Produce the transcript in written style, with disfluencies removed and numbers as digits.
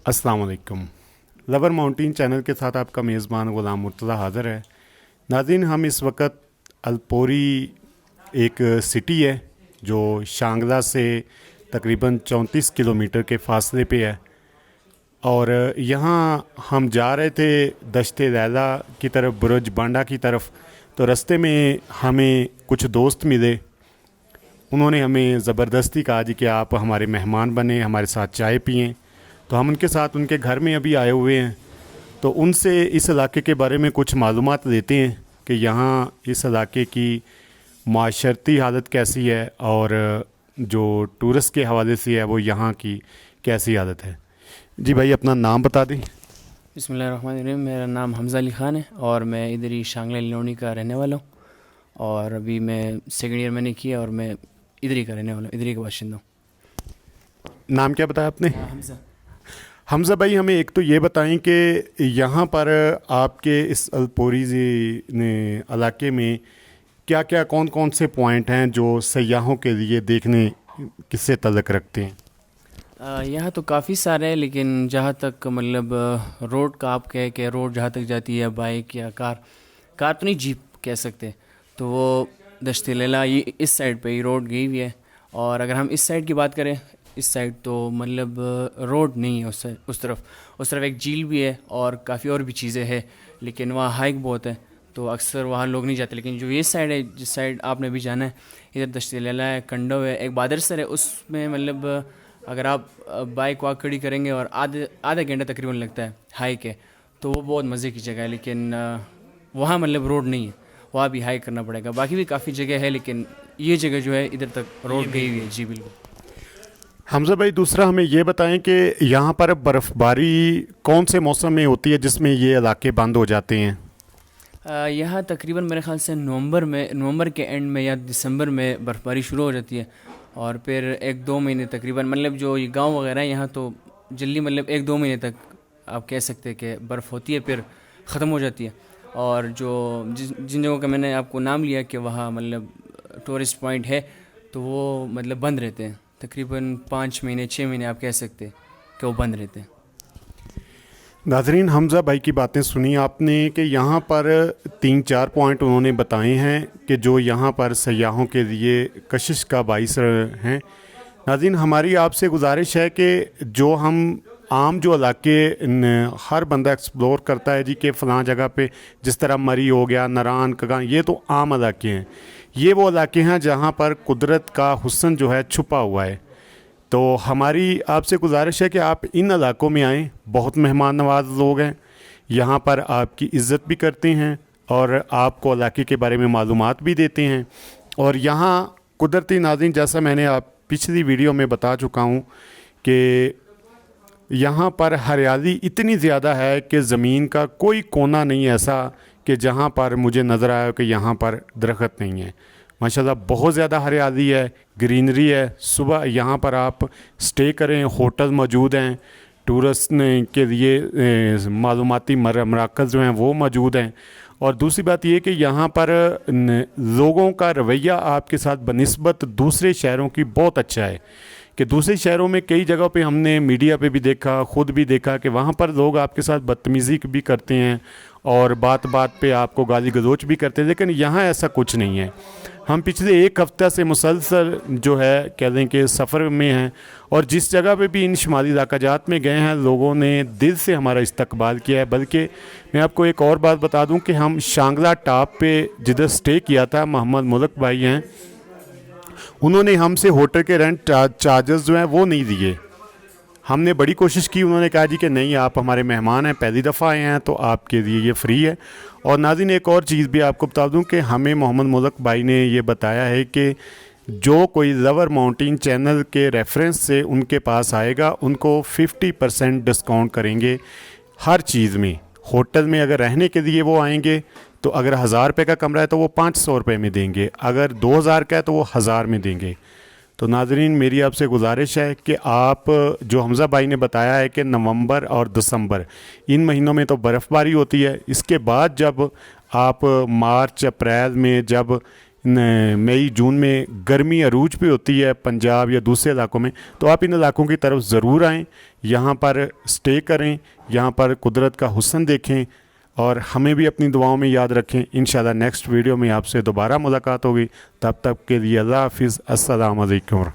अस्सलाम वालेकुम। Lover mountain channel के साथ आपका मेज़बान ग़ुलाम मुर्तज़ा हाज़िर है। नाज़रीन, हम इस वक्त अल्पोरी एक सिटी है जो शांगला से तकरीबन 34 किलोमीटर के फ़ासले पे है, और यहाँ हम जा रहे थे दश्ते लैला की तरफ, बुरुज बांडा की तरफ। तो रास्ते में हमें कुछ दोस्त मिले। उन्होंने हमें ज़बरदस्ती कहा जी कि आप हमारे मेहमान बने, हमारे साथ चाय पिएं। तो हम उनके साथ उनके घर में अभी आए हुए हैं, तो उनसे इस इलाके के बारे में कुछ मालूमात लेते हैं कि यहाँ इस इलाके की माशरती हालत कैसी है और जो टूरिस्ट के हवाले से है वो यहाँ की कैसी हालत है। जी भाई, अपना नाम बता दें। बिस्मिल्लाहिर्रहमानिर्रहीम। मेरा नाम हमज़ा अली ख़ान है और मैं इधर ही शांगला लोनी का रहने वाला हूँ, और अभी मैं सेकंड ईयर मैंने किया और मैं इधर ही का रहने वाला हूँ, इधर ही का बाशिंदा हूँ। नाम क्या बताया आपने? हमज़ा। हमज़ा भाई, हमें एक तो ये बताएं कि यहाँ पर आपके इस अल्पोरी ने इलाके में क्या क्या कौन कौन से पॉइंट हैं जो सयाहों के लिए देखने किससे तल्लुक़ रखते हैं? यहाँ तो काफ़ी सारे हैं, लेकिन जहाँ तक मतलब रोड का आप कहे कि रोड जहाँ तक जाती है बाइक या कार तो नहीं, जीप कह सकते, तो वो दश्ते लैला ये इस साइड पे ही रोड गई हुई है। और अगर हम इस साइड की बात करें, इस साइड तो मतलब रोड नहीं है। उस तरफ एक झील भी है और काफ़ी और भी चीज़ें हैं, लेकिन वहाँ हाइक बहुत है तो अक्सर वहाँ लोग नहीं जाते। लेकिन जो ये साइड है, जिस साइड आपने भी जाना है, इधर दश्ते लैला है, कंडो है, एक बादरसर है, उसमें मतलब अगर आप बाइक वॉक खड़ी करेंगे और आधा घंटा तकरीबन लगता है हाइक है, तो वो बहुत मज़े की जगह है। लेकिन वहाँ मतलब रोड नहीं है, वहाँ भी हाइक करना पड़ेगा। बाकी भी काफ़ी जगह है, लेकिन ये जगह जो है इधर तक रोड गई हुई है। जी बिल्कुल। हमज़ा भाई, दूसरा हमें ये बताएं कि यहाँ पर बर्फ़बारी कौन से मौसम में होती है जिसमें ये इलाके बंद हो जाते हैं? यहाँ तकरीबन मेरे ख़्याल से नवंबर के एंड में या दिसंबर में बर्फ़बारी शुरू हो जाती है, और फिर 1-2 महीने तकरीबन, मतलब जो ये गांव वगैरह है यहाँ तो जल्दी मतलब 1-2 महीने तक आप कह सकते हैं कि बर्फ़ होती है, फिर ख़त्म हो जाती है। और जो जिन जगहों का मैंने आपको नाम लिया कि वहाँ मतलब टूरिस्ट पॉइंट है, तो वो मतलब बंद रहते हैं तकरीबन 5 महीने 6 महीने आप कह सकते हैं कि वो बंद रहते हैं। नाज़रीन, हमज़ा भाई की बातें सुनी आपने कि यहाँ पर 3-4 पॉइंट उन्होंने बताए हैं कि जो यहाँ पर सयाहों के लिए कशिश का बाइस हैं। नाज़रीन, हमारी आपसे गुजारिश है कि जो हम आम जो इलाके हर बंदा एक्सप्लोर करता है जी कि फ़लाँ जगह पे, जिस तरह मरी हो गया, नरान कगां, ये तो आम इलाके हैं। ये वो इलाके हैं जहाँ पर कुदरत का हुस्न जो है छुपा हुआ है। तो हमारी आपसे गुजारिश है कि आप इन इलाकों में आएँ। बहुत मेहमान नवाज लोग हैं, यहाँ पर आपकी इज़्ज़त भी करते हैं और आपको इलाके के बारे में मालूमात भी देते हैं। और यहाँ कुदरती नाज़रीन, जैसा मैंने आप पिछली वीडियो में बता चुका हूँ कि यहाँ पर हरियाली इतनी ज़्यादा है कि ज़मीन का कोई कोना नहीं ऐसा कि जहाँ पर मुझे नज़र आया कि यहाँ पर दरख्त नहीं है। माशाल्लाह बहुत ज़्यादा हरियाली है, ग्रीनरी है। सुबह यहाँ पर आप स्टे करें, होटल मौजूद हैं, टूरिस्ट के लिए मालूमाती मराकज़ जो हैं वो मौजूद हैं। और दूसरी बात ये कि यहाँ पर लोगों का रवैया आपके साथ बनिस्बत दूसरे शहरों की बहुत अच्छा है, कि दूसरे शहरों में कई जगहों पे हमने मीडिया पे भी देखा, ख़ुद भी देखा कि वहाँ पर लोग आपके साथ बदतमीज़ी भी करते हैं और बात बात पे आपको गाली गलौच भी करते हैं। लेकिन यहाँ ऐसा कुछ नहीं है। हम पिछले 1 हफ़्ते से मुसलसल जो है कह लें कि सफ़र में हैं, और जिस जगह पे भी इन शुमाली इलाक़ाजात में गए हैं, लोगों ने दिल से हमारा इस्तकबाल किया है। बल्कि मैं आपको एक और बात बता दूं कि हम शांगला टॉप पे जिधर स्टे किया था, मोहम्मद मुल्क भाई हैं, उन्होंने हमसे होटल के रेंट चार्जेस जो हैं वो नहीं दिए। हमने बड़ी कोशिश की, उन्होंने कहा जी कि नहीं, आप हमारे मेहमान हैं, पहली दफ़ा आए हैं, तो आपके लिए ये फ्री है। और नाज़रीन, एक और चीज़ भी आपको बता दूं कि हमें मोहम्मद मुल्क भाई ने ये बताया है कि जो कोई लवर माउंटेन चैनल के रेफरेंस से उनके पास आएगा, उनको 50% डिस्काउंट करेंगे हर चीज़ में। होटल में अगर रहने के लिए वो आएंगे तो अगर 1000 रुपये का कमरा है तो वो 500 रुपये में देंगे, अगर 2000 का है तो वो 1000 में देंगे। तो नाज़रीन, मेरी आपसे गुजारिश है कि आप, जो हमज़ा भाई ने बताया है कि नवंबर और दिसंबर इन महीनों में तो बर्फ़बारी होती है, इसके बाद जब आप मार्च अप्रैल में जब मई जून में गर्मी अरूज पे होती है पंजाब या दूसरे इलाकों में, तो आप इन इलाकों की तरफ ज़रूर आएँ, यहाँ पर स्टे करें, यहाँ पर कुदरत का हुस्न देखें और हमें भी अपनी दुआओं में याद रखें। इंशाल्लाह नेक्स्ट वीडियो में आपसे दोबारा मुलाकात होगी। तब तक के लिए अल्लाह हाफिज़, अस्सलाम वालेकुम।